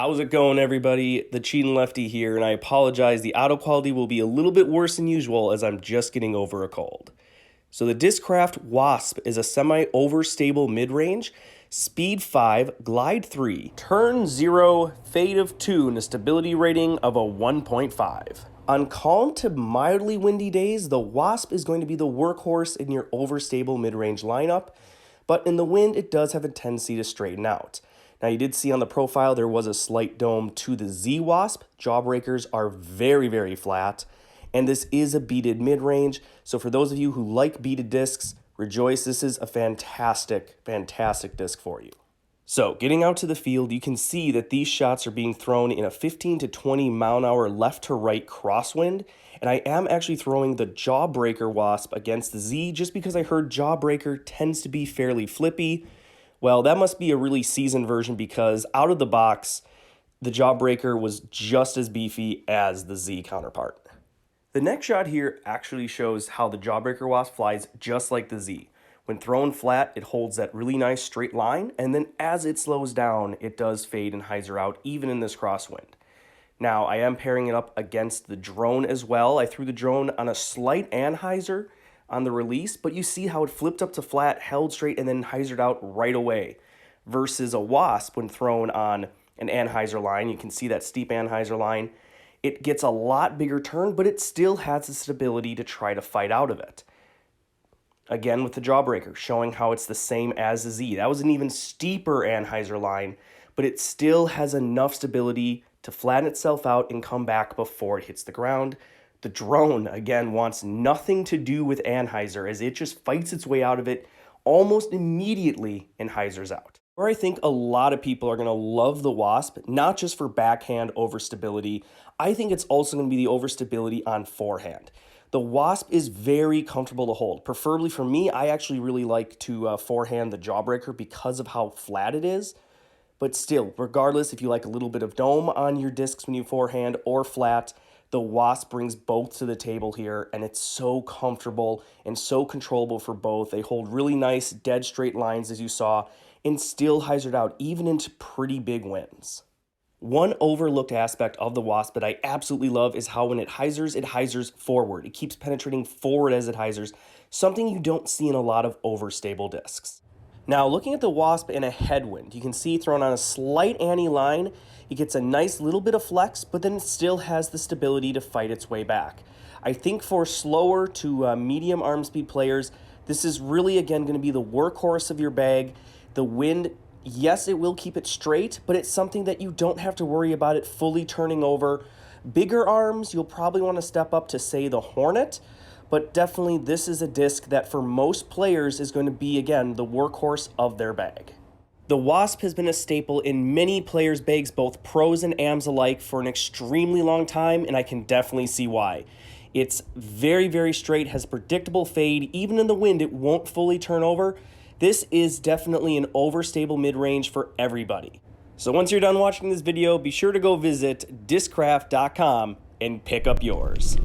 How's it going, everybody? The Cheatin' Lefty here, and I apologize, the audio quality will be a little bit worse than usual as I'm just getting over a cold. So the Discraft Wasp is a semi-overstable mid-range, speed 5, glide 3, turn 0, fade of 2, and a stability rating of a 1.5. On calm to mildly windy days, the Wasp is going to be the workhorse in your overstable mid-range lineup, but in the wind, it does have a tendency to straighten out. Now, you did see on the profile there was a slight dome to the Z Wasp. Jawbreakers are very, very flat, and this is a beaded mid-range. So for those of you who like beaded discs, rejoice, this is a fantastic, fantastic disc for you. So getting out to the field, you can see that these shots are being thrown in a 15 to 20 mile an hour left to right crosswind, and I am actually throwing the Jawbreaker Wasp against the Z just because I heard Jawbreaker tends to be fairly flippy. Well, that must be a really seasoned version because out of the box, the Jawbreaker was just as beefy as the Z counterpart. The next shot here actually shows how the Jawbreaker Wasp flies just like the Z. When thrown flat, it holds that really nice straight line, and then as it slows down, it does fade and hyzer out, even in this crosswind. Now, I am pairing it up against the drone as well. I threw the drone on a slight anhyzer on the release, but you see how it flipped up to flat, held straight, and then hyzered out right away. Versus a Wasp, when thrown on an anhyzer line, you can see that steep anhyzer line, it gets a lot bigger turn, but it still has the stability to try to fight out of it. Again with the Jawbreaker, showing how it's the same as the Z. That was an even steeper anhyzer line, but it still has enough stability to flatten itself out and come back before it hits the ground. The drone, again, wants nothing to do with anhyzer as it just fights its way out of it almost immediately and hyzers out. Where I think a lot of people are going to love the Wasp, not just for backhand overstability, I think it's also going to be the overstability on forehand. The Wasp is very comfortable to hold. Preferably for me, I actually really like to forehand the Jawbreaker because of how flat it is. But still, regardless if you like a little bit of dome on your discs when you forehand or flat, the Wasp brings both to the table here, and it's so comfortable and so controllable for both. They hold really nice, dead straight lines, as you saw, and still hyzered out, even into pretty big winds. One overlooked aspect of the Wasp that I absolutely love is how when it hyzers forward. It keeps penetrating forward as it hyzers, something you don't see in a lot of overstable discs. Now, looking at the Wasp in a headwind, you can see thrown on a slight anti line, it gets a nice little bit of flex, but then it still has the stability to fight its way back. I think for slower to medium arm speed players, this is really, again, going to be the workhorse of your bag. The wind, yes, it will keep it straight, but it's something that you don't have to worry about it fully turning over. Bigger arms, you'll probably want to step up to, say, the Hornet, but definitely this is a disc that for most players is going to be, again, the workhorse of their bag. The Wasp has been a staple in many players' bags, both pros and AMs alike, for an extremely long time, and I can definitely see why. It's very, very straight, has predictable fade. Even in the wind, it won't fully turn over. This is definitely an overstable mid-range for everybody. So once you're done watching this video, be sure to go visit discraft.com and pick up yours.